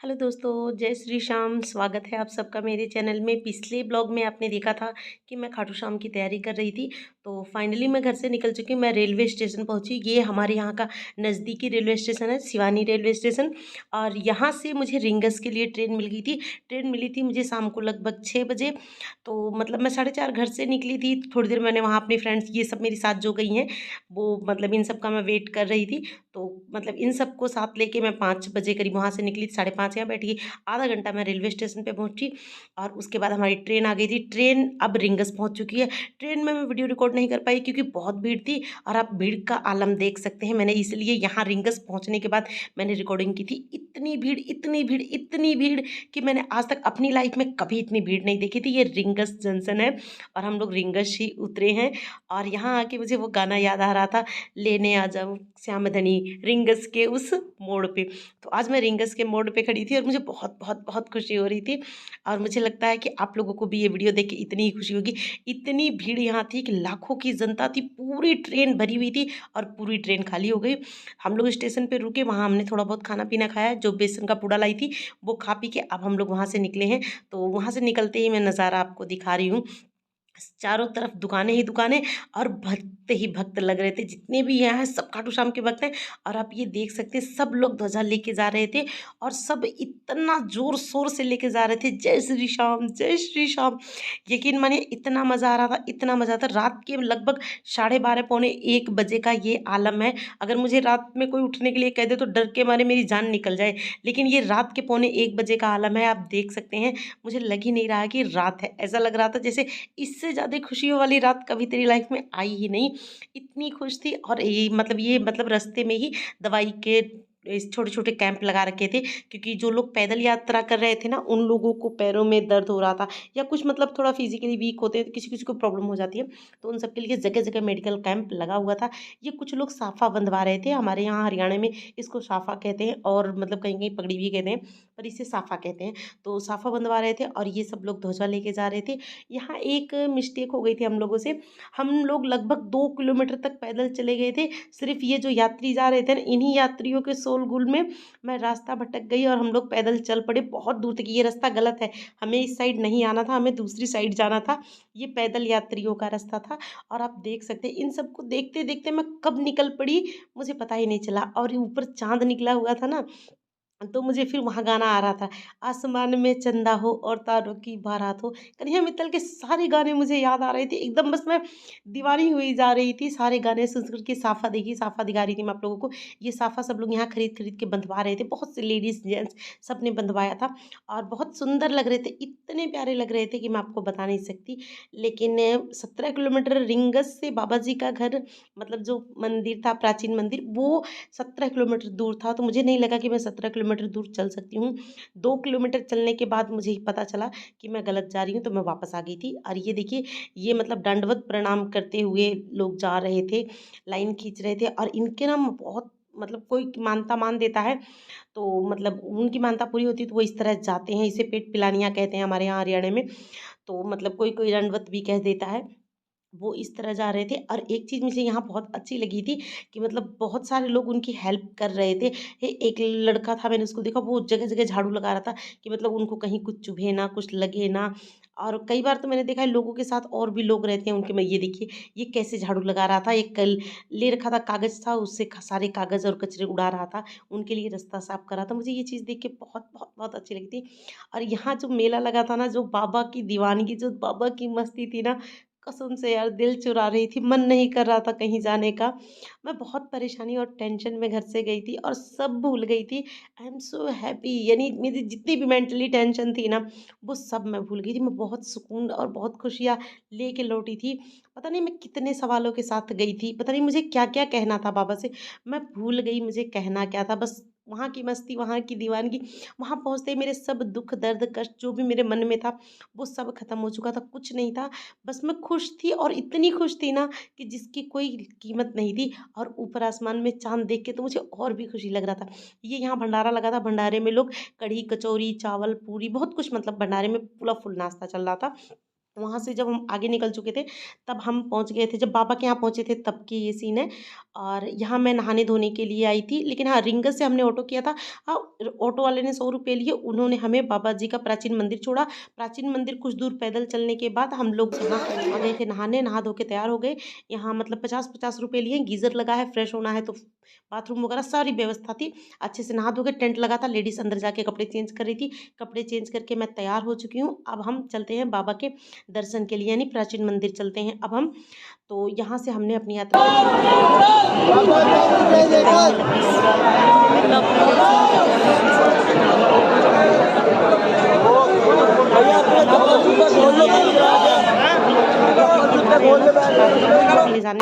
Hello दोस्तों, जय श्री श्याम। स्वागत है आप सबका मेरे चैनल में। पिछले ब्लॉग में आपने देखा था कि मैं खाटू श्याम की तैयारी कर रही थी। तो फाइनली मैं घर से निकल चुकी हूँ। मैं रेलवे स्टेशन पहुँची। ये हमारे यहाँ का नज़दीकी रेलवे स्टेशन है, शिवानी रेलवे स्टेशन। और यहाँ से मुझे रिंगस के लिए ट्रेन मिल गई थी। ट्रेन मिली थी मुझे शाम को लगभग 6 बजे। तो मतलब मैं 4:30 घर से निकली थी। थोड़ी देर मैंने वहाँ अपने फ्रेंड्स, ये सब मेरे साथ जो गई हैं, वो मतलब इन सब का मैं वेट कर रही थी। तो मतलब इन सबको साथ लेके मैं 5 बजे करीब वहाँ से निकली। 5:30 यहाँ बैठ गई। आधा घंटा मैं रेलवे स्टेशन पे पहुंची और उसके बाद हमारी ट्रेन आ गई थी। ट्रेन अब रिंगस पहुंच चुकी है। ट्रेन में मैं वीडियो रिकॉर्ड नहीं कर पाई क्योंकि बहुत भीड़ थी और आप भीड़ का आलम देख सकते हैं। मैंने इसलिए यहाँ रिंगस पहुंचने के बाद मैंने रिकॉर्डिंग की थी। इतनी भीड़, इतनी भीड़, इतनी भीड़ कि मैंने आज तक अपनी लाइफ में कभी इतनी भीड़ नहीं देखी थी। ये रिंगस जंक्शन है और हम लोग रिंगस ही उतरे हैं। और यहाँ आके मुझे वो गाना याद आ रहा था, लेने आ जाऊँ श्याम धनी रिंगस के उस मोड़ पे। तो आज मैं रिंगस के मोड़ पे खड़ी थी और मुझे बहुत बहुत बहुत खुशी हो रही थी। और मुझे लगता है कि आप लोगों को भी ये वीडियो देख के इतनी ही खुशी होगी। इतनी भीड़ यहाँ थी कि लाखों की जनता थी। पूरी ट्रेन भरी हुई थी और पूरी ट्रेन खाली हो गई। हम लोग स्टेशन पे रुके, वहाँ हमने थोड़ा बहुत खाना पीना खाया। जो बेसन का पूड़ा लाई थी वो खा पी के अब हम लोग वहाँ से निकले हैं। तो वहाँ से निकलते ही मैं नज़ारा आपको दिखा रही हूँ। चारों तरफ दुकानें ही दुकानें और भक्त ही भक्त लग रहे थे। जितने भी यहाँ हैं सब खाटू श्याम के भक्त हैं। और आप ये देख सकते हैं सब लोग ध्वजा लेके जा रहे थे और सब इतना जोर शोर से लेके जा रहे थे, जय श्री श्याम, जय श्री श्याम। यकीन मानिए इतना मज़ा आ रहा था, इतना मज़ा आता। रात के लगभग 12:30 पौने 1 बजे का ये आलम है। अगर मुझे रात में कोई उठने के लिए कह दे तो डर के मारे मेरी जान निकल जाए। लेकिन ये रात के पौने 1 बजे का आलम है, आप देख सकते हैं। मुझे लग ही नहीं रहा कि रात है। ऐसा लग रहा था जैसे इससे ज़्यादा खुशियों वाली रात कभी तेरी लाइफ में आई ही नहीं। इतनी खुश थी। और ये मतलब रास्ते में ही दवाई के इस छोटे छोटे कैंप लगा रखे थे क्योंकि जो लोग पैदल यात्रा कर रहे थे ना, उन लोगों को पैरों में दर्द हो रहा था या कुछ मतलब थोड़ा फिजिकली वीक होते हैं, तो किसी किसी को प्रॉब्लम हो जाती है। तो उन सबके लिए जगह जगह मेडिकल कैंप लगा हुआ था। ये कुछ लोग साफा बंधवा रहे थे। हमारे यहाँ हरियाणा में इसको साफा कहते हैं और मतलब कहीं कहीं पगड़ी भी कहते हैं, पर इसे साफा कहते हैं। तो साफा बंधवा रहे थे और ये सब लोग ध्वजा लेके जा रहे थे। यहाँ एक मिस्टेक हो गई थी हम लोगों से। हम लोग लगभग 2 किलोमीटर तक पैदल चले गए थे। सिर्फ ये जो यात्री जा रहे थे ना, इन्हीं यात्रियों के शोरगुल में मैं रास्ता भटक गई और हम लोग पैदल चल पड़े बहुत दूर तक। ये रास्ता गलत है, हमें इस साइड नहीं आना था, हमें दूसरी साइड जाना था। ये पैदल यात्रियों का रास्ता था। और आप देख सकते हैं इन सबको देखते देखते मैं कब निकल पड़ी मुझे पता ही नहीं चला। और ऊपर चांद निकला हुआ था ना, तो मुझे फिर वहाँ गाना आ रहा था, आसमान में चंदा हो और तारों की बारात हो। कन्हैया मित्तल के सारे गाने मुझे याद आ रहे थे एकदम। बस मैं दीवानी हुई जा रही थी सारे गाने सुन सुन के। साफा देखी, साफा दिखा रही थी मैं आप लोगों को। ये साफा सब लोग यहाँ खरीद खरीद के बंधवा रहे थे। बहुत से लेडीज जेंट्स सब ने बंधवाया था और बहुत सुंदर लग रहे थे, इतने प्यारे लग रहे थे कि मैं आपको बता नहीं सकती। लेकिन 17 किलोमीटर रिंगस से बाबा जी का घर, मतलब जो मंदिर था प्राचीन मंदिर, वो 17 किलोमीटर दूर था। तो मुझे नहीं लगा कि मैं 17 किलोमीटर दूर चल सकती हूँ। 2 किलोमीटर चलने के बाद मुझे पता चला कि मैं गलत जा रही हूँ, तो मैं वापस आ गई थी। और ये देखिए, ये मतलब दंडवत प्रणाम करते हुए लोग जा रहे थे, लाइन खींच रहे थे। और इनके ना बहुत मतलब कोई मानता मान देता है, तो मतलब उनकी मानता पूरी होती है तो वो इस तरह जाते हैं। इसे पेट पिलानिया कहते हैं हमारे यहाँ हरियाणा में। तो मतलब कोई कोई दंडवत भी कह देता है। वो इस तरह जा रहे थे। और एक चीज़ मुझे यहाँ बहुत अच्छी लगी थी कि मतलब बहुत सारे लोग उनकी हेल्प कर रहे थे। एक लड़का था, मैंने उसको देखा, वो जगह जगह झाड़ू लगा रहा था कि मतलब उनको कहीं कुछ चुभे ना, कुछ लगे ना। और कई बार तो मैंने देखा है लोगों के साथ और भी लोग रहते हैं उनके में। ये देखिए ये कैसे झाड़ू लगा रहा था। एक कल ले रखा था कागज़ था, उससे सारे कागज़ और कचरे उड़ा रहा था, उनके लिए रास्ता साफ कर रहा था। मुझे ये चीज़ देख के बहुत बहुत बहुत अच्छी लगी थी। और यहाँ जो मेला लगा था ना, जो बाबा की दीवानगी, जो बाबा की मस्ती थी ना, कसम से यार दिल चुरा रही थी। मन नहीं कर रहा था कहीं जाने का। मैं बहुत परेशानी और टेंशन में घर से गई थी और सब भूल गई थी। आई एम सो हैप्पी, यानी मेरी जितनी भी मेंटली टेंशन थी ना, वो सब मैं भूल गई थी। मैं बहुत सुकून और बहुत खुशियाँ लेके लौटी थी। पता नहीं मैं कितने सवालों के साथ गई थी, पता नहीं मुझे क्या क्या कहना था बाबा से। मैं भूल गई मुझे कहना क्या था। बस वहाँ की मस्ती, वहाँ की दीवानगी। वहाँ पहुँचते ही मेरे सब दुख दर्द कष्ट जो भी मेरे मन में था वो सब खत्म हो चुका था, कुछ नहीं था। बस मैं खुश थी और इतनी खुश थी ना कि जिसकी कोई कीमत नहीं थी। और ऊपर आसमान में चाँद देख के तो मुझे और भी खुशी लग रहा था। ये यहाँ भंडारा लगा था, भंडारे में लोग कढ़ी, कचौरी, चावल, पूरी, बहुत कुछ, मतलब भंडारे में पूरा फुल नाश्ता चल रहा था। वहाँ से जब हम आगे निकल चुके थे, तब हम पहुँच गए थे, जब बाबा के यहाँ पहुँचे थे तब की ये सीन है। और यहाँ मैं नहाने धोने के लिए आई थी। लेकिन हाँ, रिंगस से हमने ऑटो किया था। हाँ, ऑटो वाले ने 100 रुपये लिए। उन्होंने हमें बाबा जी का प्राचीन मंदिर छोड़ा। प्राचीन मंदिर कुछ दूर पैदल चलने के बाद हम लोग यहाँ आ गए थे नहाने। नहा धो के तैयार हो गए। यहाँ मतलब 50-50 रुपये लिए। गीज़र लगा है, फ्रेश होना है तो बाथरूम वगैरह सारी व्यवस्था थी। अच्छे से नहा धो के टेंट लगा था। लेडीज़ अंदर जाके कपड़े चेंज कर रही थी। कपड़े चेंज करके मैं तैयार हो चुकी हूँ। अब हम चलते हैं बाबा के दर्शन के लिए, यानी प्राचीन मंदिर चलते हैं अब हम। तो यहाँ से हमने अपनी यात्रा ले जाने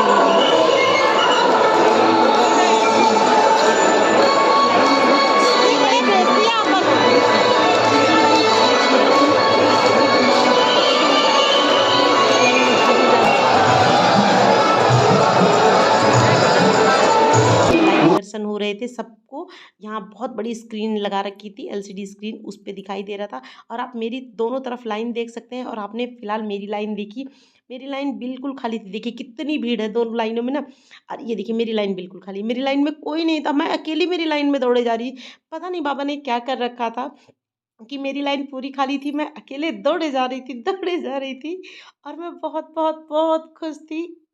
दर्शन हो रहे थे सबको। यहाँ बहुत बड़ी स्क्रीन लगा रखी थी, एलसीडी स्क्रीन, उस पे दिखाई दे रहा था। और आप मेरी दोनों तरफ लाइन देख सकते हैं। और आपने फिलहाल मेरी लाइन देखी, मेरी लाइन बिल्कुल खाली थी। देखिए कितनी भीड़ है दोनों लाइनों में ना। और ये देखिए मेरी लाइन बिल्कुल खाली, मेरी लाइन में कोई नहीं था, मैं अकेली मेरी लाइन में दौड़े जा रही। पता नहीं बाबा ने क्या कर रखा था कि मेरी लाइन पूरी खाली थी, मैं अकेले दौड़े जा रही थी, दौड़े जा रही थी। और मैं बहुत बहुत बहुत खुश थी।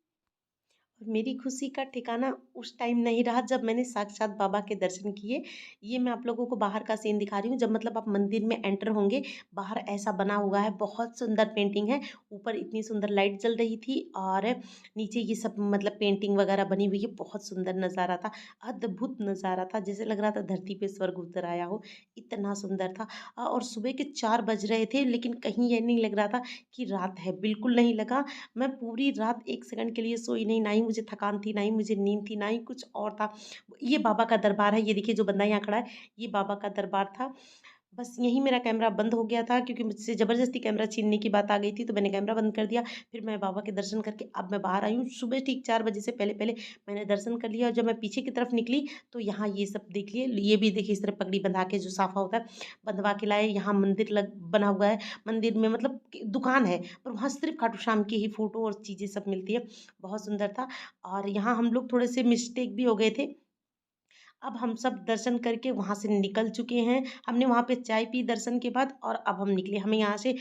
मेरी खुशी का ठिकाना उस टाइम नहीं रहा जब मैंने साक्षात बाबा के दर्शन किए। ये मैं आप लोगों को बाहर का सीन दिखा रही हूँ। जब मतलब आप मंदिर में एंटर होंगे, बाहर ऐसा बना हुआ है, बहुत सुंदर पेंटिंग है। ऊपर इतनी सुंदर लाइट जल रही थी और नीचे ये सब मतलब पेंटिंग वगैरह बनी हुई है। बहुत सुंदर नज़ारा था, अद्भुत नज़ारा था, जैसे लग रहा था धरती पे स्वर्ग उतर आया हो, इतना सुंदर था। और सुबह के 4 बज रहे थे, लेकिन कहीं ये नहीं लग रहा था कि रात है, बिल्कुल नहीं लगा। मैं पूरी रात 1 सेकंड के लिए सोई नहीं, ना ही मुझे थकान थी, ना ही मुझे नींद थी, ना ही कुछ और था। ये बाबा का दरबार है, ये देखिए जो बंदा यहाँ खड़ा है, ये बाबा का दरबार था। बस यहीं मेरा कैमरा बंद हो गया था क्योंकि मुझसे ज़बरदस्ती कैमरा छीनने की बात आ गई थी, तो मैंने कैमरा बंद कर दिया। फिर मैं बाबा के दर्शन करके अब मैं बाहर आई हूँ। सुबह ठीक 4 बजे से पहले-पहले मैंने दर्शन कर लिया और जब मैं पीछे की तरफ निकली, तो यहाँ ये सब देख लिए, ये भी देखिए इस तरह पगड़ी बंधा के जो साफा होता है, बंधवा के लाए। यहाँ मंदिर लग बना हुआ है, मंदिर में मतलब कि दुकान है, पर वहाँ सिर्फ़ खाटू श्याम की ही फ़ोटो और चीज़ें सब मिलती है। बहुत सुंदर था। और यहाँ हम लोग थोड़े से मिस्टेक भी हो गए थे। अब हम सब दर्शन करके वहाँ से निकल चुके हैं। हमने वहाँ पे चाय पी दर्शन के बाद और अब हम निकले। हमें यहाँ से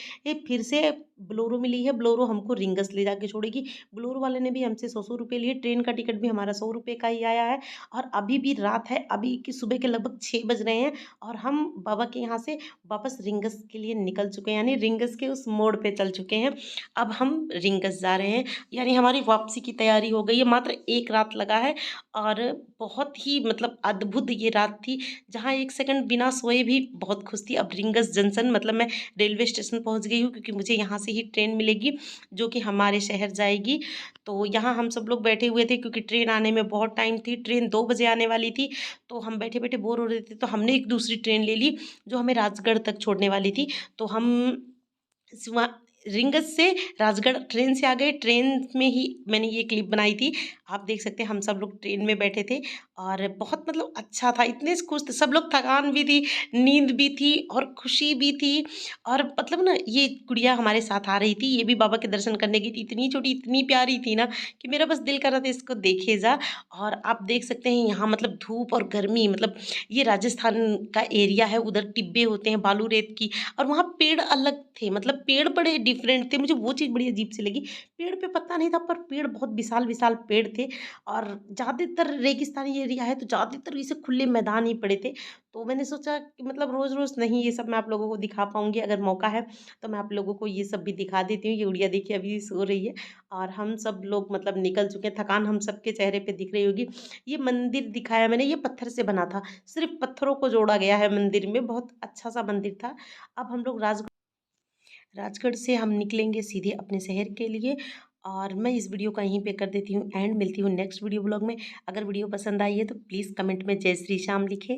फिर से बोलेरो मिली है, बोलेरो हमको रिंगस ले जाके छोड़ेगी। बोलेरो वाले ने भी हमसे 100-100 रुपए लिए। ट्रेन का टिकट भी हमारा 100 रुपए का ही आया है। और अभी भी रात है, अभी की सुबह के लगभग 6 बज रहे हैं और हम बाबा के यहाँ से वापस रिंगस के लिए निकल चुके हैं, यानी रिंगस के उस मोड़ पे चल चुके हैं। अब हम रिंगस जा रहे हैं, यानी हमारी वापसी की तैयारी हो गई है। मात्र 1 रात लगा है और बहुत ही मतलब अद्भुत ये रात थी, जहाँ 1 सेकंड बिना सोए भी बहुत खुश थी। अब रिंगस जंक्शन मतलब मैं रेलवे स्टेशन पहुँच गई हूँ क्योंकि मुझे यहाँ से ही ट्रेन मिलेगी जो कि हमारे शहर जाएगी। तो यहाँ हम सब लोग बैठे हुए थे क्योंकि ट्रेन आने में बहुत टाइम थी। ट्रेन 2 बजे आने वाली थी, तो हम बैठे-बैठे बोर हो रहे थे, तो हमने एक दूसरी ट्रेन ले ली जो हमें राजगढ़ तक छोड़ने वाली थी। तो हम सिवा रिंगस से राजगढ़ ट्रेन से आ गए। ट्रेन में ही मैंने ये क्लिप बनाई थी। आप देख सकते हैं हम सब लोग ट्रेन में बैठे थे और बहुत मतलब अच्छा था, इतने खुश थे सब लोग। थकान भी थी, नींद भी थी और खुशी भी थी। और मतलब ना ये गुड़िया हमारे साथ आ रही थी, ये भी बाबा के दर्शन करने गई थी। इतनी छोटी, इतनी प्यारी थी ना कि मेरा बस दिल कर रहा था इसको देखे जा। और आप देख सकते हैं यहाँ मतलब धूप और गर्मी, मतलब ये राजस्थान का एरिया है, उधर टिब्बे होते हैं बालू रेत की। और वहाँ पेड़ अलग थे, मतलब पेड़ बड़े डिफरेंट थे, मुझे वो चीज़ बड़ी अजीब सी लगी। पेड़ पे पत्ता नहीं था पर पेड़ बहुत विशाल विशाल पेड़ थे। और ज़्यादातर रेगिस्तानी एरिया है तो ज़्यादातर इसे खुले मैदान ही पड़े थे। तो मैंने सोचा कि मतलब रोज़ रोज़ नहीं ये सब मैं आप लोगों को दिखा पाऊँगी, अगर मौका है तो मैं आप लोगों को ये सब भी दिखा देती हूँ। ये गुड़िया देखिए अभी सो रही है और हम सब लोग मतलब निकल चुके हैं। थकान हम सबके चेहरे पे दिख रही होगी। ये मंदिर दिखाया मैंने, ये पत्थर से बना था, सिर्फ पत्थरों को जोड़ा गया है मंदिर में, बहुत अच्छा सा मंदिर था। अब हम लोग राजगढ़ से हम निकलेंगे सीधे अपने शहर के लिए। और मैं इस वीडियो का यहीं पे कर देती हूँ एंड। मिलती हूँ नेक्स्ट वीडियो ब्लॉग में। अगर वीडियो पसंद आई है तो प्लीज़ कमेंट में जय श्री श्याम लिखें।